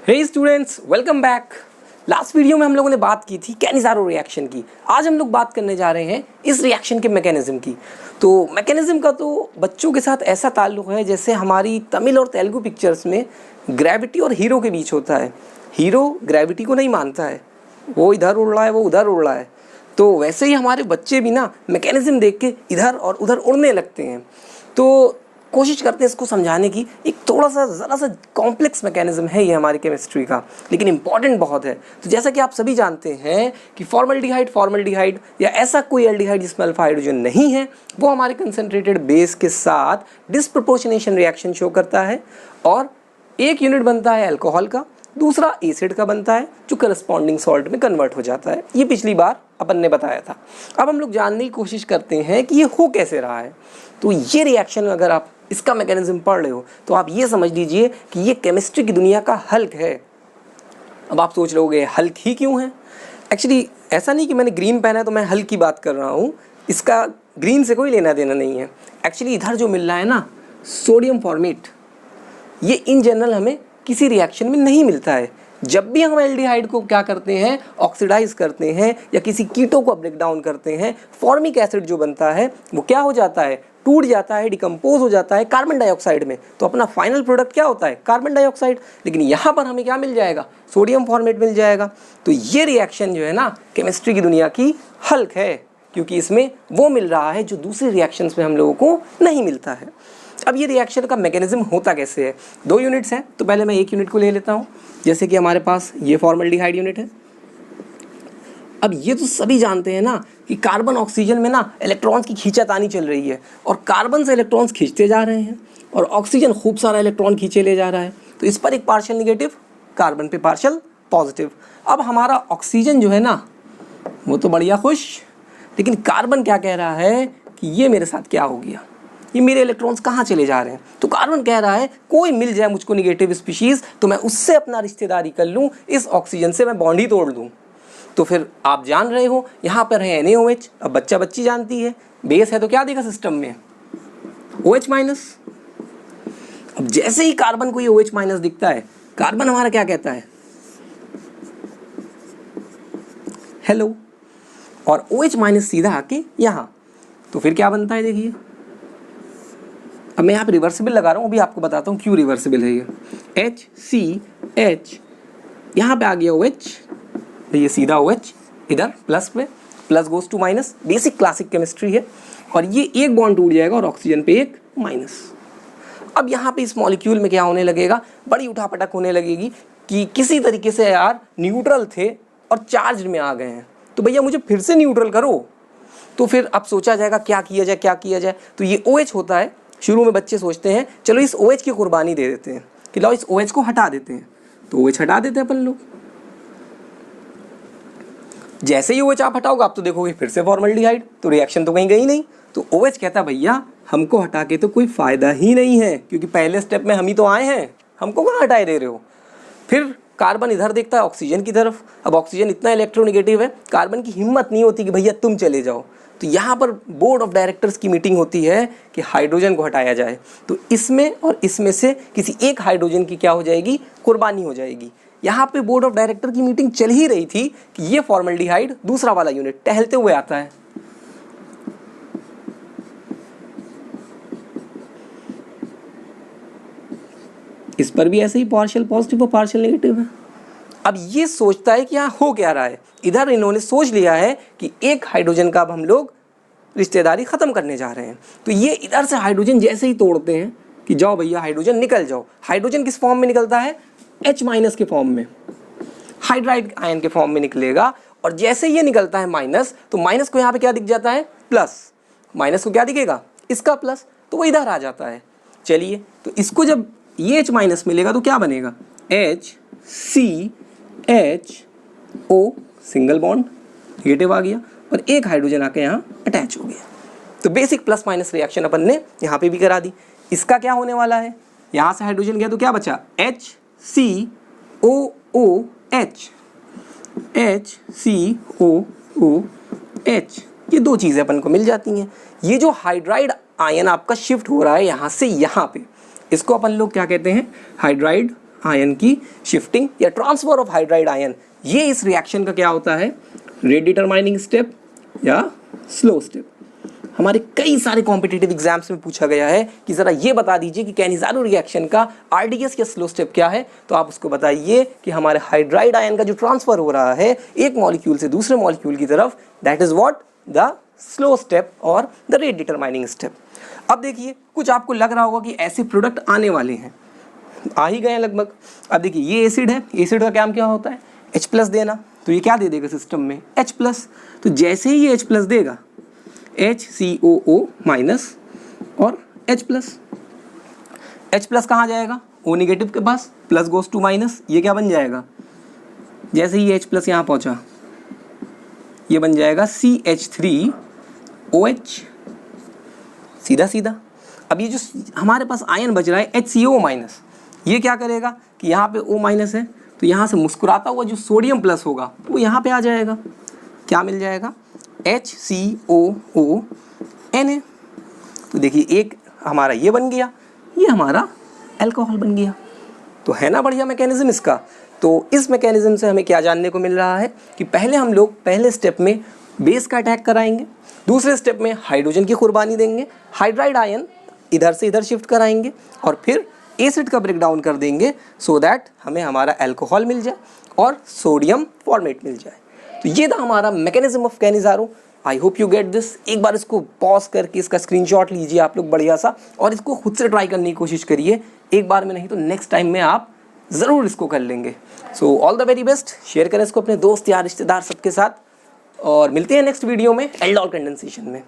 हे students, welcome back. Last video में हम लोगों ने बात की थी कैनिज़ारो रिएक्शन की। आज हम लोग बात करने जा रहे हैं इस रिएक्शन के मैकेनिज्म की। तो मैकेनिज्म का तो बच्चों के साथ ऐसा ताल्लुक़ है जैसे हमारी तमिल और तेलुगु पिक्चर्स में ग्रेविटी और हीरो के बीच होता है। हीरो ग्रेविटी को नहीं मानता है, वो इधर उड़ रहा है, वो उधर उड़ रहा है। तो वैसे ही हमारे बच्चे भी ना मैकेनिज्म देख के इधर और उधर उड़ने लगते हैं। तो कोशिश करते हैं इसको समझाने की। एक थोड़ा सा ज़रा सा कॉम्प्लेक्स मैकेनिज्म है ये हमारी केमिस्ट्री का, लेकिन इंपॉर्टेंट बहुत है। तो जैसा कि आप सभी जानते हैं कि फॉर्मल्डिहाइड या ऐसा कोई एल्डिहाइड जिसमें अल्फा हाइड्रोजन नहीं है, वो हमारे कंसनट्रेटेड बेस के साथ डिस्प्रपोर्शनेशन रिएक्शन शो करता है और एक यूनिट बनता है अल्कोहल का, दूसरा एसिड का बनता है जो करस्पॉन्डिंग सॉल्ट में कन्वर्ट हो जाता है। ये पिछली बार अपन ने बताया था। अब हम लोग जानने की कोशिश करते हैं कि ये हो कैसे रहा है। तो ये रिएक्शन अगर आप इसका मैकेनिज्म पढ़ रहे हो तो आप ये समझ लीजिए कि ये केमिस्ट्री की दुनिया का हल्क है। अब आप सोच रहोगे हल्क ही क्यों है? एक्चुअली ऐसा नहीं कि मैंने ग्रीन पहना है तो मैं हल्क की बात कर रहा हूँ, इसका ग्रीन से कोई लेना देना नहीं है। एक्चुअली इधर जो मिल रहा है ना, सोडियम फॉर्मेट, ये इन जनरल हमें किसी रिएक्शन में नहीं मिलता है। जब भी हम एल्डिहाइड को क्या करते हैं, ऑक्सीडाइज करते हैं या किसी कीटो को ब्रेक डाउन करते हैं, फॉर्मिक एसिड जो बनता है वो क्या हो जाता है, टूट जाता है, डिकम्पोज हो जाता है कार्बन डाइऑक्साइड में। तो अपना फाइनल प्रोडक्ट क्या होता है, कार्बन डाइऑक्साइड। लेकिन यहाँ पर हमें क्या मिल जाएगा, सोडियम फॉर्मेट मिल जाएगा। तो ये रिएक्शन जो है ना, केमिस्ट्री की दुनिया की हल्क है, क्योंकि इसमें वो मिल रहा है जो दूसरी रिएक्शंस में हम लोगों को नहीं मिलता है। अब ये रिएक्शन का मैकेनिज्म होता कैसे है? दो यूनिट्स हैं, तो पहले मैं एक यूनिट को ले लेता हूँ। जैसे कि हमारे पास ये फॉर्मल्डिहाइड यूनिट है। अब ये तो सभी जानते हैं ना कि कार्बन ऑक्सीजन में ना इलेक्ट्रॉन्स की खींचातानी चल रही है और कार्बन से इलेक्ट्रॉन्स खींचते जा रहे हैं और ऑक्सीजन खूब सारा इलेक्ट्रॉन खींचे ले जा रहा है। तो इस पर एक पार्शियल निगेटिव, कार्बन पे पार्शियल पॉजिटिव। अब हमारा ऑक्सीजन जो है ना, वो तो बढ़िया खुश, लेकिन कार्बन क्या कह रहा है कि ये मेरे साथ क्या हो गया, ये मेरे इलेक्ट्रॉन्स कहाँ चले जा रहे हैं। तो कार्बन कह रहा है कोई मिल जाए मुझको निगेटिव स्पीशीज़ तो मैं उससे अपना रिश्तेदारी कर लूँ, इस ऑक्सीजन से मैं बॉन्ड ही तोड़ दूँ। तो फिर आप जान रहे हो यहाँ पर है NaOH। अब बच्चा बच्ची जानती है, बेस है तो क्या देगा सिस्टम में, OH माइनस। अब जैसे ही कार्बन को ये OH माइनस दिखता है, कार्बन हमारा क्या कहता है, हेलो, और OH माइनस सीधा आके यहाँ। तो फिर क्या बनता है देखिए। अब मैं यहाँ पे रिवर्सिबल लगा रहा हूँ, अभी आपको बताता हूँ क्यों रिवर्सिबल है ये। HCH, यहाँ पे आ गया OH, ये सीधा OH, इधर प्लस पे plus goes to minus, basic classic chemistry है। और ये एक बॉन्ड टूट जाएगा और ऑक्सीजन पे एक माइनस। अब यहाँ पे इस मॉलिक्यूल में क्या होने लगेगा, बड़ी उठापटक होने लगेगी कि किसी तरीके से यार न्यूट्रल थे और चार्ज में आ गए हैं, तो भैया मुझे फिर से न्यूट्रल करो। तो फिर अब सोचा जाएगा क्या किया जाए, क्या किया जाए। तो ये OH होता है। शुरू में बच्चे सोचते हैं चलो इस OH की कुर्बानी दे देते हैं कि लो इस OH को हटा देते हैं। तो OH हटा देते हैं अपन लोग। जैसे ही OH आप हटाओगे आप तो देखोगे फिर से फॉर्मल्डिहाइड, तो रिएक्शन तो कहीं गई नहीं। तो OH कहता है भैया हमको हटा के तो कोई फ़ायदा ही नहीं है, क्योंकि पहले स्टेप में हम ही तो आए हैं, हमको कहाँ हटाए दे रहे हो। फिर कार्बन इधर देखता है ऑक्सीजन की तरफ। अब ऑक्सीजन इतना इलेक्ट्रोनेगेटिव है, कार्बन की हिम्मत नहीं होती कि भैया तुम चले जाओ। तो यहाँ पर बोर्ड ऑफ डायरेक्टर्स की मीटिंग होती है कि हाइड्रोजन को हटाया जाए। तो इसमें और इसमें से किसी एक हाइड्रोजन की क्या हो जाएगी, कुर्बानी हो जाएगी। यहाँ पे बोर्ड ऑफ डायरेक्टर की मीटिंग चल ही रही थी कि ये फॉर्मल्डिहाइड दूसरा वाला यूनिट टहलते हुए आता है। इस पर भी ऐसे ही पार्शियल पॉजिटिव और पार्शियल नेगेटिव है। अब ये सोचता है कि यहाँ हो क्या रहा है। इधर इन्होंने सोच लिया है कि एक हाइड्रोजन का अब हम लोग रिश्तेदारी ख़त्म करने जा रहे हैं। तो ये इधर से हाइड्रोजन जैसे ही तोड़ते हैं कि जाओ भैया हाइड्रोजन निकल जाओ। हाइड्रोजन किस फॉर्म में निकलता है, H माइनस के फॉर्म में, हाइड्राइड आयन के फॉर्म में निकलेगा। और जैसे ये निकलता है माइनस, तो माइनस को यहाँ पे क्या दिख जाता है, प्लस। माइनस को क्या दिखेगा, इसका प्लस, तो वो इधर आ जाता है। चलिए, तो इसको जब ये H माइनस मिलेगा तो क्या बनेगा, HCHO, सिंगल बॉन्ड, नेगेटिव आ गया और एक हाइड्रोजन आके यहाँ अटैच हो गया। तो बेसिक प्लस माइनस रिएक्शन अपन ने यहाँ पे भी करा दी। इसका क्या होने वाला है, यहाँ से हाइड्रोजन गया तो क्या बचा, HCOOH, HCOOH, ये दो चीज़ें अपन को मिल जाती हैं। ये जो हाइड्राइड आयन आपका शिफ्ट हो रहा है यहाँ से यहाँ पे, इसको अपन लोग क्या कहते हैं, हाइड्राइड आयन की शिफ्टिंग या ट्रांसफर ऑफ हाइड्राइड आयन, ये इस रिएक्शन का क्या होता है, रेट डिटरमाइनिंग स्टेप या स्लो स्टेप। हमारे कई सारे कॉम्पिटिटिव एग्जाम्स में पूछा गया है कि ज़रा ये बता दीजिए कि कैनिज़ारो रिएक्शन का आरडीएस या स्लो स्टेप क्या है, तो आप उसको बताइए कि हमारे हाइड्राइड आयन का जो ट्रांसफर हो रहा है एक मॉलिक्यूल से दूसरे मॉलिक्यूल की तरफ, that is what, the slow step और द रेट डिटरमाइनिंग स्टेप। अब देखिए कुछ आपको लग रहा होगा कि ऐसे प्रोडक्ट आने वाले हैं, आ ही गए हैं लगभग। अब देखिए ये एसिड है, एसिड का काम क्या होता है, H+ देना, तो ये क्या दे देगा सिस्टम में, H+। तो जैसे ही ये H+ देगा, HCOO- और H+, H+ कहाँ जाएगा, O नेगेटिव के पास, प्लस गोस टू माइनस, ये क्या बन जाएगा, जैसे ही H+ यहाँ पहुँचा ये बन जाएगा CH3OH, सीधा सीधा। अब ये जो हमारे पास आयन बच रहा है HCO-, ये क्या करेगा कि यहाँ पे O- है, तो यहाँ से मुस्कुराता हुआ जो सोडियम प्लस होगा वो यहाँ पे आ जाएगा, क्या मिल जाएगा, HCOONA। तो देखिए एक हमारा ये बन गया, ये हमारा अल्कोहल बन गया। तो है ना बढ़िया मैकेनिज्म इसका। तो इस मैकेनिज्म से हमें क्या जानने को मिल रहा है कि पहले हम लोग पहले स्टेप में बेस का अटैक कराएंगे, दूसरे स्टेप में हाइड्रोजन की कुर्बानी देंगे, हाइड्राइड आयन इधर से इधर शिफ्ट कराएंगे और फिर एसिड का ब्रेक डाउन कर देंगे सो दैट हमें हमारा अल्कोहल मिल जाए और सोडियम फॉर्मेट मिल जाए। तो ये था हमारा mechanism of Cannizzaro. I hope you get this. एक बार इसको पॉज करके इसका स्क्रीनशॉट लीजिए आप लोग बढ़िया सा और इसको खुद से ट्राई करने की कोशिश करिए, एक बार में नहीं तो नेक्स्ट टाइम में आप ज़रूर इसको कर लेंगे। So all the very best, share करें इसको अपने दोस्त या रिश्तेदार सबके साथ और मिलते हैं नेक्स्ट वीडियो में एल्डोल कंडेंसेशन में।